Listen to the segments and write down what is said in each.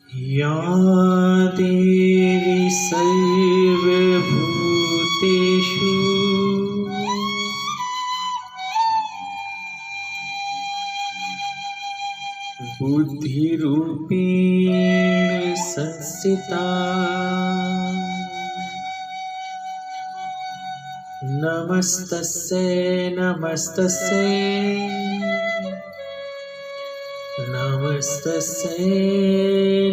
या देवी सर्वभूतेषु बुद्धिरूपेण संस्थिता नमस्तस्यै नमस्तस्यै नमस्तस्यै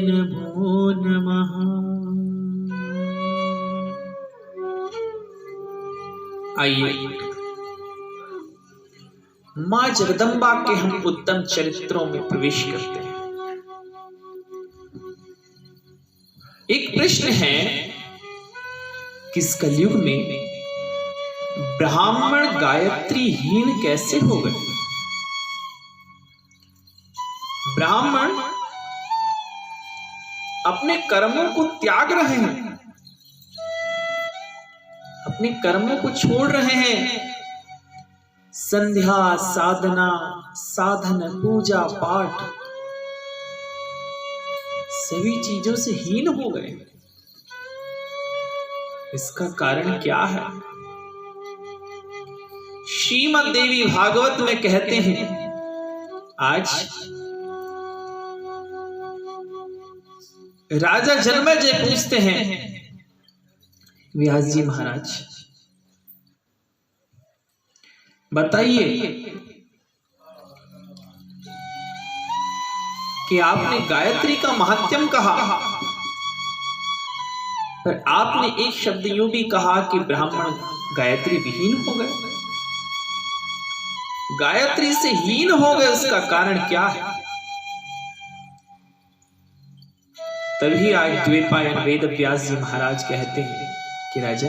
नमो नमः। आइए मां जगदम्बा के हम उत्तम चरित्रों में प्रवेश करते हैं। एक प्रश्न है कि इस कलयुग में ब्राह्मण गायत्री हीन कैसे हो गए? ब्राह्मण अपने कर्मों को त्याग रहे हैं, अपने कर्मों को छोड़ रहे हैं, संध्या साधना साधन पूजा पाठ सभी चीजों से हीन हो गए। इसका कारण क्या है? श्रीमद् देवी भागवत में कहते हैं, आज राजा जन्मेजय पूछते हैं व्यास जी महाराज, बताइए कि आपने गायत्री का महात्म्य कहा, पर आपने एक शब्द यूं भी कहा कि ब्राह्मण गायत्री विहीन हो गए। गायत्री से हीन हो गए, उसका कारण क्या है? तभी आज द्वैपायन वेद व्यास जी महाराज कहते हैं कि राजा,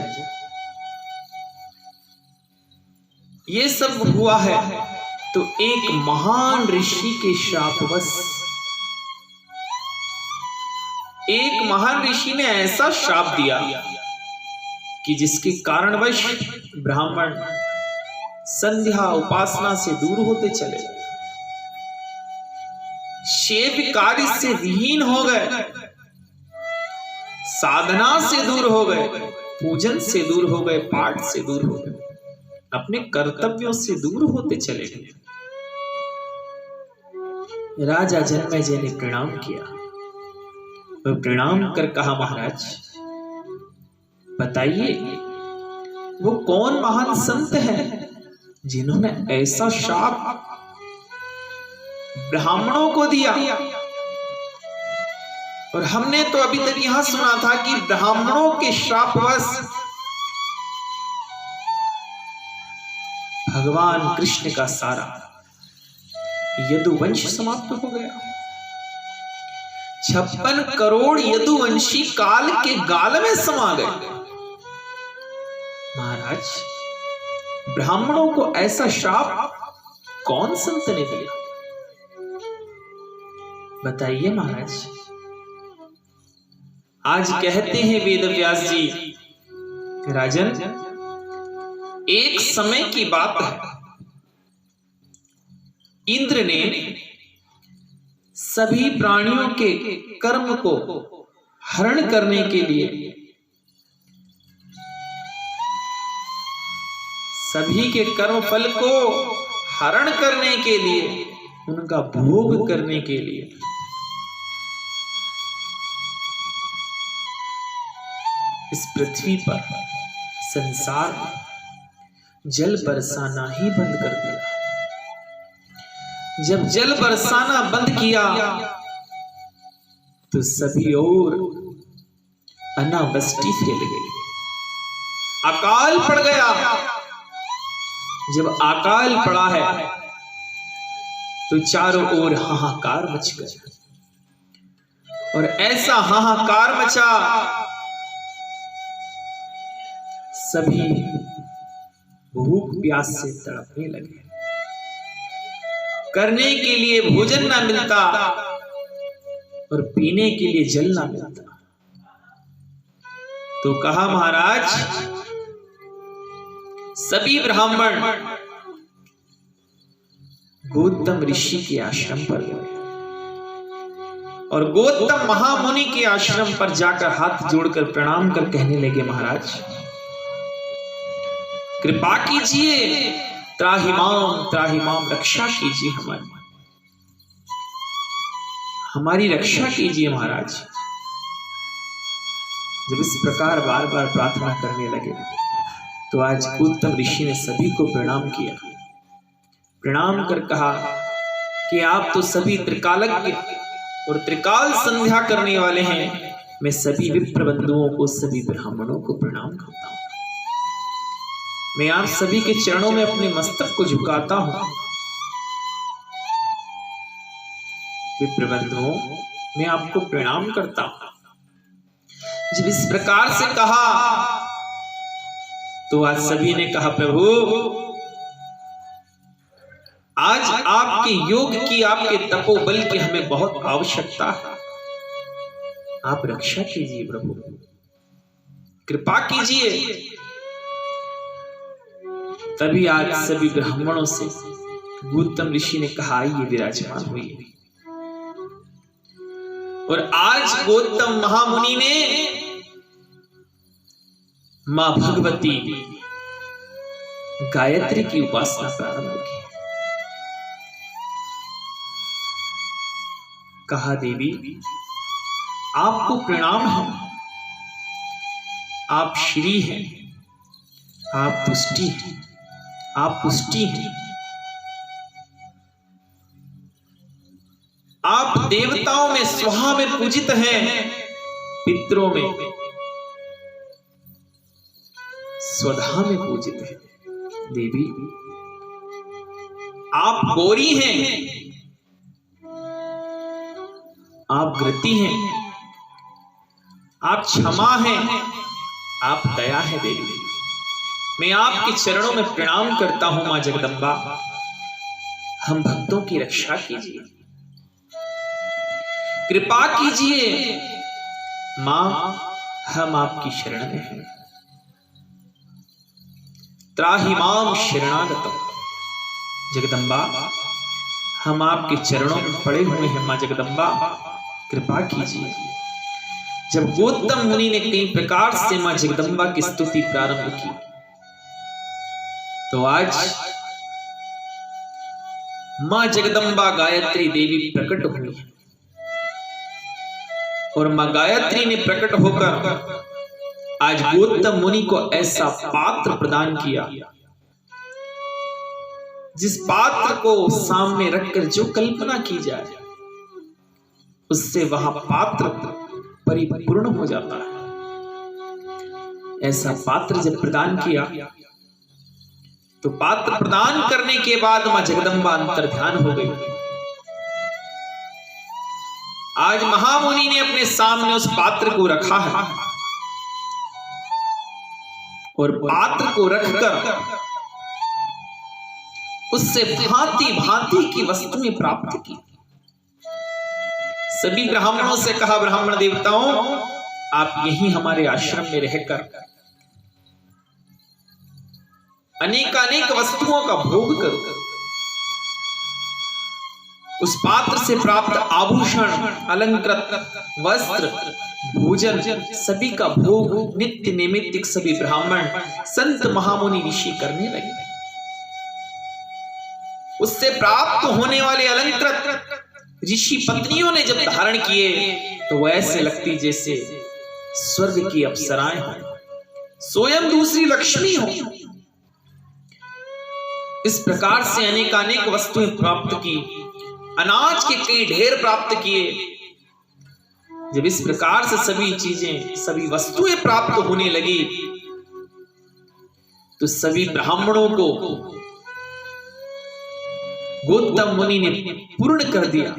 ये सब हुआ है तो एक महान ऋषि के शापवश। एक महान ऋषि ने ऐसा शाप दिया कि जिसके कारणवश ब्राह्मण संध्या उपासना से दूर होते चले, शिव कार्य से विहीन हो गए, साधना से दूर हो गए, पूजन से दूर हो गए, पाठ से दूर हो गए, अपने कर्तव्यों से दूर होते चले गए। राजा जन्मेजय ने प्रणाम किया और प्रणाम कर कहा, महाराज बताइए वो कौन महान संत है जिन्होंने ऐसा शाप ब्राह्मणों को दिया? और हमने तो अभी तक यहां सुना था कि ब्राह्मणों के शापवश भगवान कृष्ण का सारा यदुवंश समाप्त हो गया। 56 करोड़ यदुवंशी काल के गाल में समा गए। महाराज, ब्राह्मणों को ऐसा शाप कौन संत ने दिया? बताइए महाराज। आज कहते हैं वेद व्यास जी, राजन एक समय की बात है, इंद्र ने सभी प्राणियों के कर्म को हरण करने के लिए, सभी के कर्म फल को हरण करने के लिए, उनका भोग करने के लिए इस पृथ्वी पर, संसार में जल बरसाना ही बंद कर दिया। जब जल बरसाना बंद किया तो सभी ओर अनावृष्टि फैल गई, अकाल पड़ गया। जब अकाल पड़ा है तो चारों ओर हाहाकार मच गया, और ऐसा हाहाकार मचा सभी भूख प्यास से तड़पने लगे। करने के लिए भोजन ना मिलता और पीने के लिए जल ना मिलता। तो कहा, महाराज सभी ब्राह्मण गौतम ऋषि के आश्रम पर गए। और गौतम महामुनि के आश्रम पर जाकर हाथ जोड़कर प्रणाम कर कहने लगे, महाराज कृपा कीजिए, त्राहि माम, रक्षा कीजिए, हमारी रक्षा कीजिए महाराज। जब इस प्रकार बार बार प्रार्थना करने लगे तो आज गौतम ऋषि ने सभी को प्रणाम किया। प्रणाम कर कहा कि आप तो सभी त्रिकालज्ञ और त्रिकाल संध्या करने वाले हैं। मैं सभी विप्र बंधुओं को, सभी ब्राह्मणों को प्रणाम करता हूं। मैं आप सभी के चरणों में अपने मस्तक को झुकाता हूं। विप्र बंधुओं, मैं आपको प्रणाम करता हूं। जब इस प्रकार से कहा तो आज सभी ने कहा, प्रभु आज आपके योग की, आपके तपोबल की हमें बहुत आवश्यकता है। आप रक्षा कीजिए प्रभु, कृपा कीजिए। तभी आज सभी ब्राह्मणों से गौतम ऋषि ने कहा, आइए विराजमान हुई। और आज गौतम महामुनि ने मां भगवती गायत्री की उपासना प्रारंभ की। कहा, देवी आपको प्रणाम है, आप श्री हैं, आप तुष्टि हैं, आप पुष्टि हैं। आप देवताओं में स्वाहा में पूजित हैं, पितरों में स्वधा में पूजित हैं। देवी आप गौरी हैं, आप ग्रति हैं, आप क्षमा हैं, आप दया है। देवी मैं आपके चरणों में प्रणाम करता हूं। मां जगदम्बा, हम भक्तों की रक्षा कीजिए, कृपा कीजिए। मां, हम आपकी शरण में हैं। त्राहि माम शरणागतम। जगदम्बा, हम आपके चरणों में पड़े हुए हैं। मां जगदम्बा, कृपा कीजिए। जब गौतम मुनि ने कई प्रकार से मां जगदम्बा की स्तुति प्रारंभ की तो आज मां जगदम्बा गायत्री देवी प्रकट हुई है। और मां गायत्री ने प्रकट होकर आज गौतम मुनि को ऐसा पात्र प्रदान किया, जिस पात्र को सामने रखकर जो कल्पना की जाए उससे वह पात्र परिपूर्ण हो जाता है। ऐसा पात्र जब प्रदान किया तो पात्र प्रदान करने के बाद मां जगदम्बा अंतर्ध्यान हो गई। आज महामुनि ने अपने सामने उस पात्र को रखा है और पात्र को रखकर उससे भांति भांति की वस्तुएं प्राप्त की। सभी ब्राह्मणों से कहा, ब्राह्मण देवताओं, आप यहीं हमारे आश्रम में रहकर अनेकानेक वस्तुओं का भोग करो। उस पात्र से प्राप्त आभूषण, अलंकृत वस्त्र, भोजन सभी का भोग नित्य नैमित्तिक सभी ब्राह्मण, संत, महामुनि, ऋषि करने लगे। उससे प्राप्त होने वाले अलंकृत ऋषि पत्नियों ने जब धारण किए तो वो ऐसे लगती जैसे स्वर्ग की अप्सराएं हों, स्वयं दूसरी लक्ष्मी हो। इस प्रकार से अनेकानेक वस्तुएं प्राप्त की, अनाज के कई ढेर प्राप्त किए। जब इस प्रकार से सभी चीजें, सभी वस्तुएं प्राप्त होने लगी तो सभी ब्राह्मणों को गौतम मुनि ने पूर्ण कर दिया।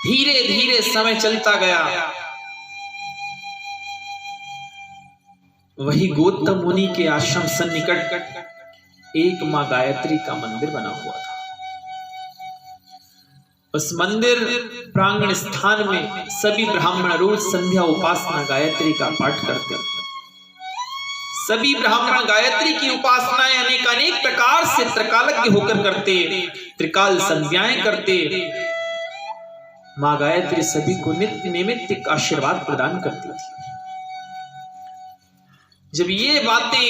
धीरे धीरे समय चलता गया। वही गौतम मुनि के आश्रम सन्निकट एक मां गायत्री का मंदिर बना हुआ था। उस मंदिर प्रांगण स्थान में सभी ब्राह्मण रोज संध्या उपासना गायत्री का पाठ करते। सभी ब्राह्मण गायत्री की उपासनाएं अनेक प्रकार से त्रिकालज्ञ होकर करते। त्रिकाल संध्याएं करते मां गायत्री सभी को नित्य नैमित्तिक आशीर्वाद प्रदान करती थी। जब ये बातें,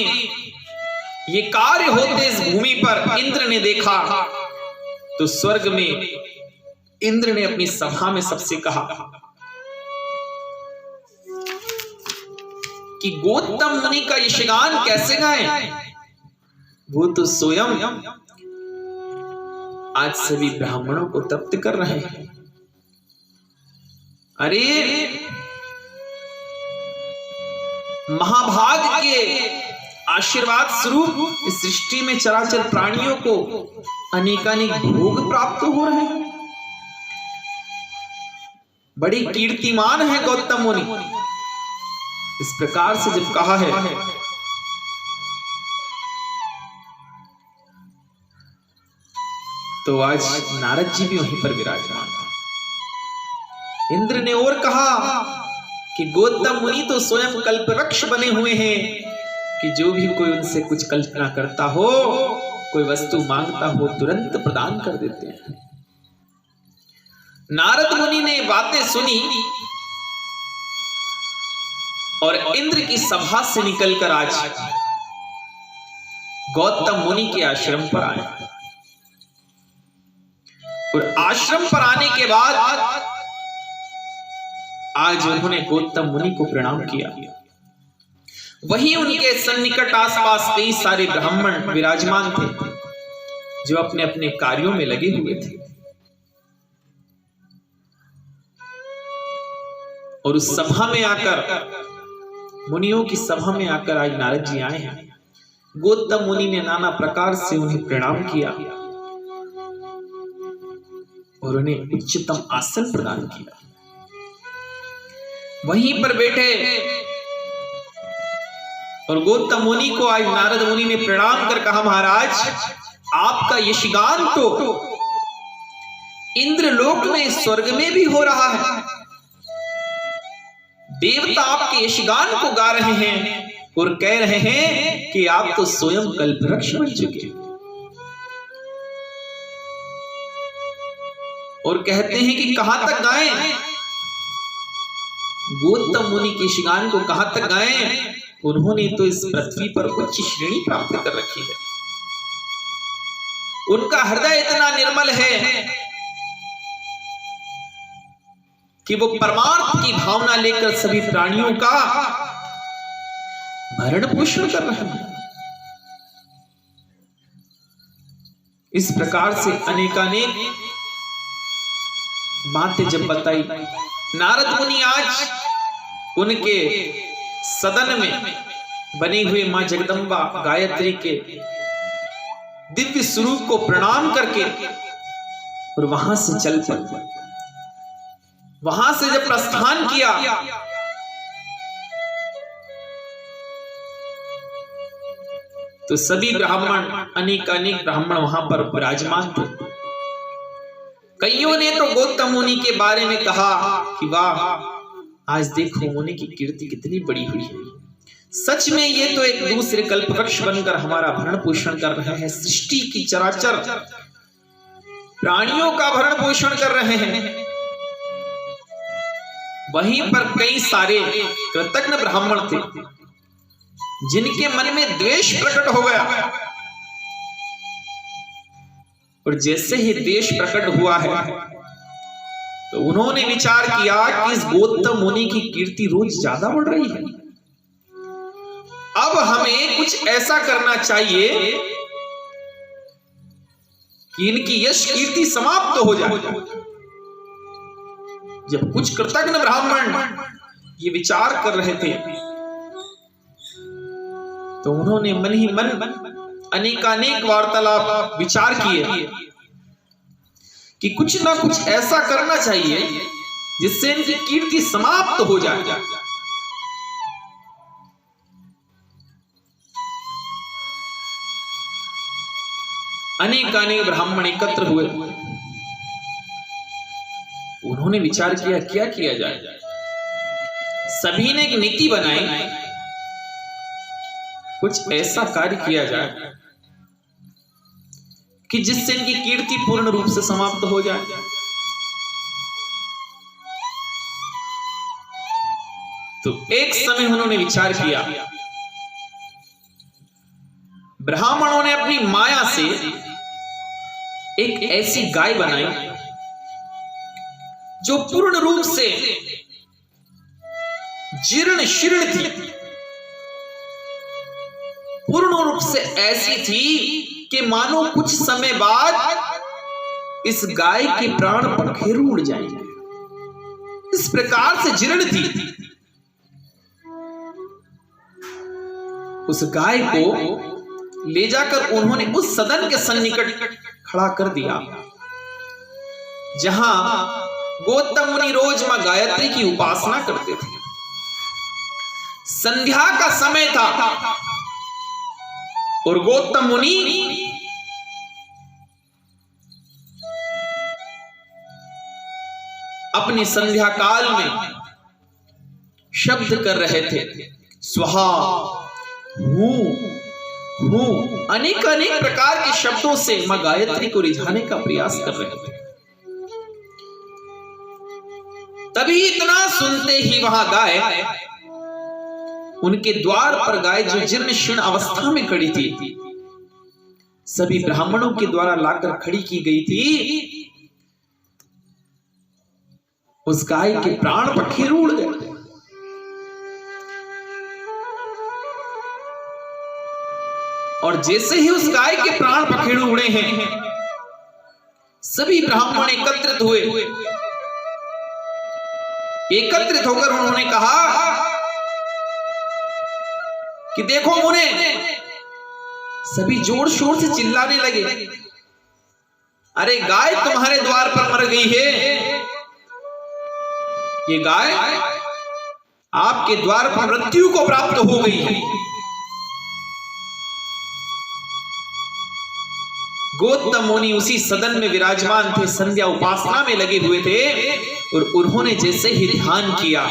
ये कार्य होते इस भूमि पर इंद्र ने देखा, तो स्वर्ग में इंद्र ने अपनी सभा में सबसे कहा कि गौतम मुनि का यशगान कैसे गाएं? वो तो स्वयं आज सभी ब्राह्मणों को तृप्त कर रहे हैं। अरे महाभाग के आशीर्वाद स्वरूप इस सृष्टि में चराचर प्राणियों को अनेकानेक भोग प्राप्त हो रहे हैं। बड़ी कीर्तिमान है गौतम मुनि। इस प्रकार से जब कहा है तो आज नारद जी भी वहीं पर विराजमान थे। इंद्र ने और कहा कि गौतम मुनि तो स्वयं कल्पवृक्ष बने हुए हैं कि जो भी कोई उनसे कुछ कल्पना करता हो, कोई वस्तु मांगता हो, तुरंत प्रदान कर देते हैं। नारद मुनि ने बातें सुनी और इंद्र की सभा से निकलकर आज गौतम मुनि के आश्रम पर आए। और आश्रम पर आने के बाद आज उन्होंने गौतम मुनि को प्रणाम किया। वहीं उनके सन्निकट आसपास कई सारे ब्राह्मण विराजमान थे जो अपने अपने कार्यों में लगे हुए थे। और उस सभा में आकर, मुनियों की सभा में आकर आज नारद जी आए हैं। गौतम मुनि ने नाना प्रकार से उन्हें प्रणाम किया और उन्हें उच्चतम आसन प्रदान किया। वहीं पर बैठे और गौतम मुनि को आज नारद मुनि ने प्रणाम कर कहा, महाराज आपका यशगान तो इंद्रलोक में, स्वर्ग में भी हो रहा है। देवता आपके यशगान को गा रहे हैं और कह रहे हैं कि आप तो स्वयं कल्पवृक्ष बन चुके, और कहते हैं कि कहां तक गाएं? गौतम मुनि के यशगान को कहां तक गाएं? उन्होंने तो इस पृथ्वी पर उच्च श्रेणी प्राप्त कर रखी है। उनका हृदय इतना निर्मल है कि वो परमार्थ की भावना लेकर सभी प्राणियों का भरण पोषण कर रहे हैं। इस प्रकार से अनेकानेक बातें जब बताई, नारद मुनि आज उनके सदन में बने हुए मां जगदंबा गायत्री के दिव्य स्वरूप को प्रणाम करके और वहां से चल पड़े। वहां से जब प्रस्थान किया तो सभी ब्राह्मण, अनेक ब्राह्मण वहां पर विराजमान थे। कईयों ने तो गौतम मुनि के बारे में कहा कि वाह, आज देखो मुनि की कीर्ति कितनी बड़ी हुई है। सच में ये तो एक दूसरे कल्पवृक्ष बनकर हमारा भरण पोषण कर रहे हैं, सृष्टि की चराचर प्राणियों का भरण पोषण कर रहे हैं। वहीं पर कई सारे कृतज्ञ ब्राह्मण थे जिनके मन में द्वेष प्रकट हो गया, और जैसे ही द्वेष प्रकट हुआ है तो उन्होंने विचार किया कि इस गौतम मुनि की कीर्ति रोज ज्यादा बढ़ रही है, अब हमें कुछ ऐसा करना चाहिए कि इनकी यश कीर्ति समाप्त हो जाए। जब कुछ कृतज्ञ ब्राह्मण ये विचार कर रहे थे तो उन्होंने मन ही मन अनेकानेक वार्तालाप विचार किए कि कुछ ना कुछ ऐसा करना चाहिए जिससे इनकी कीर्ति समाप्त हो जाए। अनेकानेक ब्राह्मण एकत्र हुए। उन्होंने विचार किया क्या किया जाए। सभी ने एक नीति बनाई, कुछ ऐसा कार्य किया जाए कि जिससे इनकी कीर्ति पूर्ण रूप से समाप्त हो जाए। तो एक समय उन्होंने विचार किया, ब्राह्मणों ने अपनी माया से एक ऐसी गाय बनाई जो पूर्ण रूप से जीर्ण शीर्ण थी, पूर्ण रूप से ऐसी थी कि मानो कुछ समय बाद इस गाय के प्राण पखेरु उड़ जाएंगे, इस प्रकार से जीर्ण थी। उस गाय को ले जाकर उन्होंने उस सदन के सन्निकट खड़ा कर दिया जहां गौतम मुनि रोज मां गायत्री की उपासना करते थे। संध्या का समय था और गौतम मुनि अपने संध्या काल में शब्द कर रहे थे, स्वाहा हूं, अनेक अनेक प्रकार के शब्दों से मां गायत्री को रिझाने का प्रयास कर रहे थे। तभी इतना सुनते ही वहां गाय, उनके द्वार पर गाय जो जीर्ण शीर्ण अवस्था में खड़ी थी, सभी ब्राह्मणों के द्वारा लाकर खड़ी की गई थी, उस गाय के प्राण पखेरु उड़ गए। और जैसे ही उस गाय के प्राण पखेरु उड़े हैं, सभी ब्राह्मण एकत्रित हुए। एकत्रित होकर उन्होंने कहा कि देखो मुने, सभी जोर शोर से चिल्लाने लगे, अरे गाय तुम्हारे द्वार पर मर गई है, ये गाय आपके द्वार पर मृत्यु को प्राप्त हो गई है। गौतम मुनि उसी सदन में विराजमान थे, संध्या उपासना में लगे हुए थे, और उन्होंने जैसे ही ध्यान किया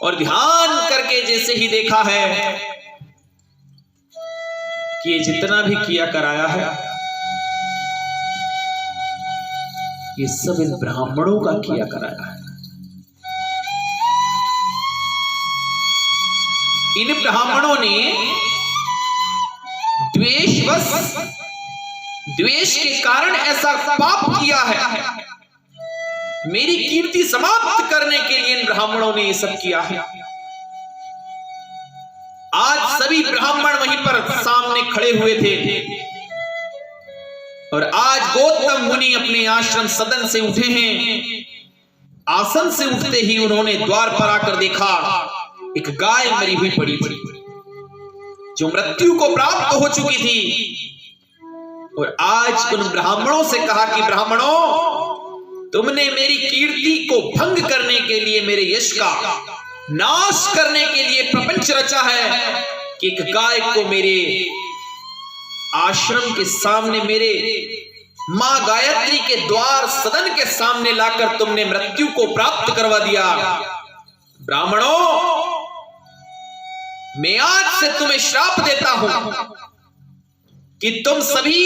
और ध्यान करके जैसे ही देखा है कि ये जितना भी किया कराया है, ये सब इन ब्राह्मणों का किया कराया है। इन ब्राह्मणों ने द्वेष के कारण ऐसा पाप किया है, मेरी कीर्ति समाप्त करने के लिए इन ब्राह्मणों ने ये सब किया है। आज सभी ब्राह्मण वहीं पर सामने खड़े हुए थे और आज गौतम मुनि अपने आश्रम सदन से उठे हैं। आसन से उठते ही उन्होंने द्वार पर आकर देखा, एक गाय मरी हुई पड़ी थी जो मृत्यु को प्राप्त हो चुकी थी। और आज उन ब्राह्मणों से कहा कि ब्राह्मणों, तुमने मेरी कीर्ति को भंग करने के लिए, मेरे यश का नाश करने के लिए प्रपंच रचा है कि एक गाय को मेरे आश्रम के सामने, मेरे मां गायत्री के द्वार सदन के सामने लाकर तुमने मृत्यु को प्राप्त करवा दिया। ब्राह्मणों, मैं आज से तुम्हें श्राप देता हूं कि तुम सभी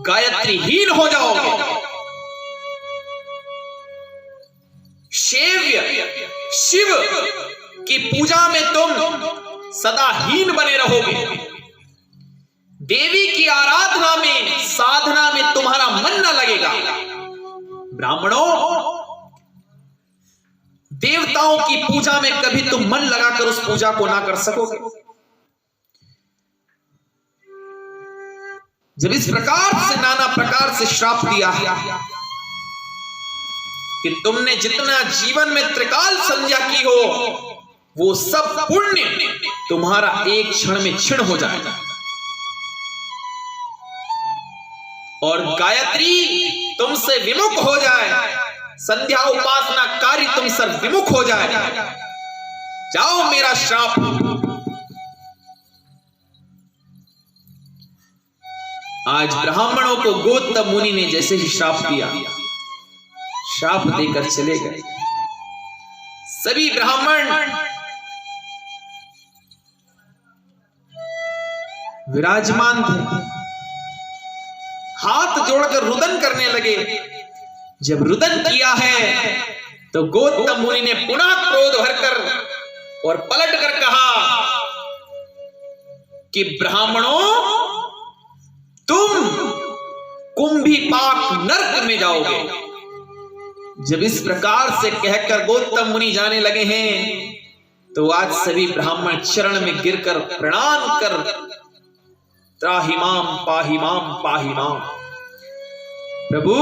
गायत्रीहीन हो जाओगे। शिव की पूजा में तुम सदा हीन बने रहोगे। देवी की आराधना में, साधना में तुम्हारा मन न लगेगा। ब्राह्मणों, देवताओं की पूजा में कभी तुम मन लगाकर उस पूजा को ना कर सकोगे। जब इस प्रकार से नाना प्रकार से श्राप दिया है कि तुमने जितना जीवन में त्रिकाल संध्या की हो, वो सब पुण्य तुम्हारा एक क्षण में क्षीण हो जाएगा और गायत्री तुमसे विमुख हो जाए, संध्या उपासना कार्य तुमसे विमुख हो जाए। जाओ, मेरा श्राप। आज ब्राह्मणों को गौतम मुनि ने जैसे ही श्राप दिया, श्राप देकर चले गए। सभी ब्राह्मण विराजमान थे। हाथ जोड़कर रुदन करने लगे। जब रुदन किया है तो गौतम मुनि ने पुनः क्रोध भरकर और पलट कर कहा कि ब्राह्मणों, तुम कुंभीपाक नरक में जाओगे। जब इस प्रकार से कहकर गौतम मुनि जाने लगे हैं तो आज सभी ब्राह्मण चरण में गिरकर प्रणाम कर त्राहिमाम पाहिमाम पाहिमाम, प्रभु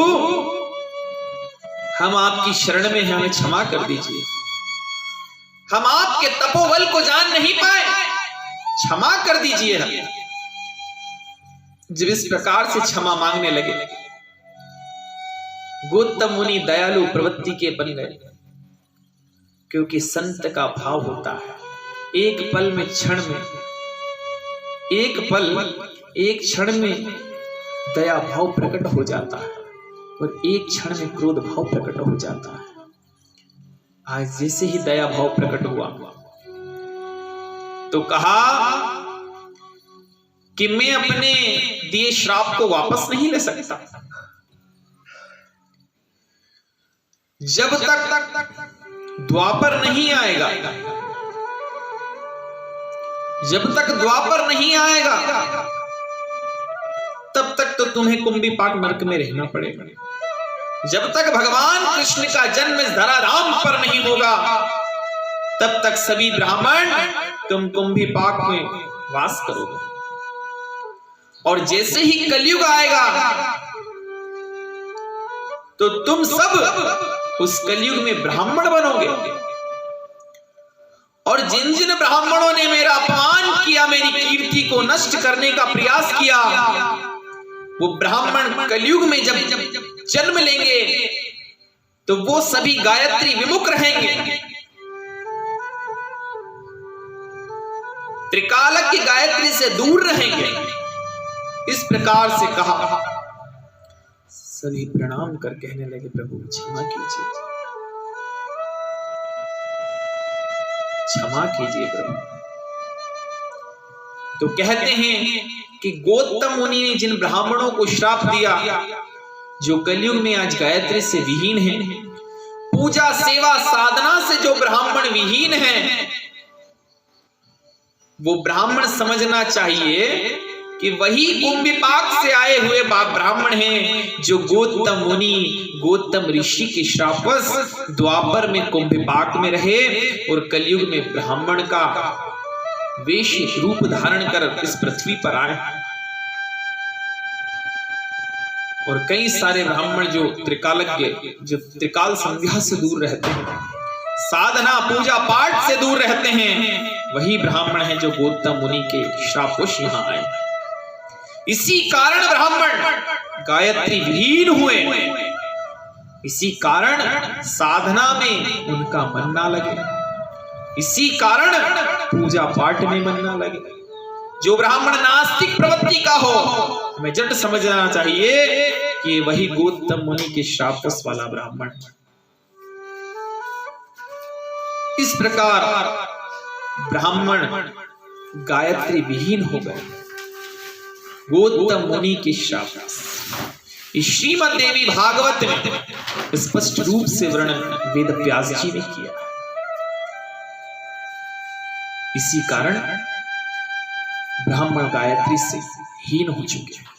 हम आपकी शरण में हैं, हमें क्षमा कर दीजिए। हम आपके तपोबल को जान नहीं पाए, क्षमा कर दीजिए हमें। जब इस प्रकार से क्षमा मांगने लगे, गौतम मुनि दयालु प्रवृत्ति के बन गए, क्योंकि संत का भाव होता है एक पल में, क्षण में, एक पल एक क्षण में दया भाव प्रकट हो जाता है और एक क्षण में क्रोध भाव प्रकट हो जाता है। आज जैसे ही दया भाव प्रकट हुआ तो कहा कि मैं अपने दिए श्राप को वापस नहीं ले सकता। जब तक द्वापर नहीं आएगा, जब तक द्वापर नहीं आएगा तब तक तो तुम्हें कुंभीपाक नरक में रहना पड़ेगा। जब तक भगवान कृष्ण का जन्म इस धराधाम पर नहीं होगा तब तक सभी ब्राह्मण तुम कुंभीपाक में वास करोगे। और जैसे ही कलयुग आएगा तो तुम सब उस कलयुग में ब्राह्मण बनोगे। और जिन जिन ब्राह्मणों ने मेरा अपमान किया, मेरी कीर्ति को नष्ट करने का प्रयास किया, वो ब्राह्मण कलयुग में जब जन्म लेंगे तो वो सभी गायत्री विमुख रहेंगे, त्रिकालक की गायत्री से दूर रहेंगे। इस प्रकार से कहा। सभी प्रणाम कर कहने लगे, प्रभु क्षमा कीजिए, क्षमा कीजिए प्रभु। तो कहते हैं कि गौतम मुनि ने जिन ब्राह्मणों को श्राप दिया, जो कलयुग में आज गायत्री से विहीन हैं, पूजा सेवा साधना से जो ब्राह्मण विहीन हैं, वो ब्राह्मण समझना चाहिए कि वही कुंभीपाक से आए हुए ब्राह्मण हैं जो गौतम मुनि, गौतम ऋषि के श्रापवश द्वापर में कुंभीपाक में रहे और कलयुग में ब्राह्मण का वेश रूप धारण कर इस पृथ्वी पर आए। और कई सारे ब्राह्मण जो त्रिकालज्ञ, जो त्रिकाल संध्या से दूर रहते हैं, साधना पूजा पाठ से दूर रहते हैं, वही ब्राह्मण है जो गौतम मुनि के श्रापवश यहाँ आए। इसी कारण ब्राह्मण गायत्री विहीन हुए, इसी कारण साधना में उनका मन ना लगे, इसी कारण पूजा पाठ में मन ना लगे। जो ब्राह्मण नास्तिक प्रवृत्ति का हो, हमें जट समझना चाहिए कि वही गौतम मुनि के श्रापवश वाला ब्राह्मण। इस प्रकार ब्राह्मण गायत्री विहीन हो गए गौतम मुनि के श्राप। श्रीमद् देवी भागवत में स्पष्ट रूप से वर्णन वेद व्यास जी ने किया। इसी कारण ब्राह्मण गायत्री से हीन हो चुके हैं।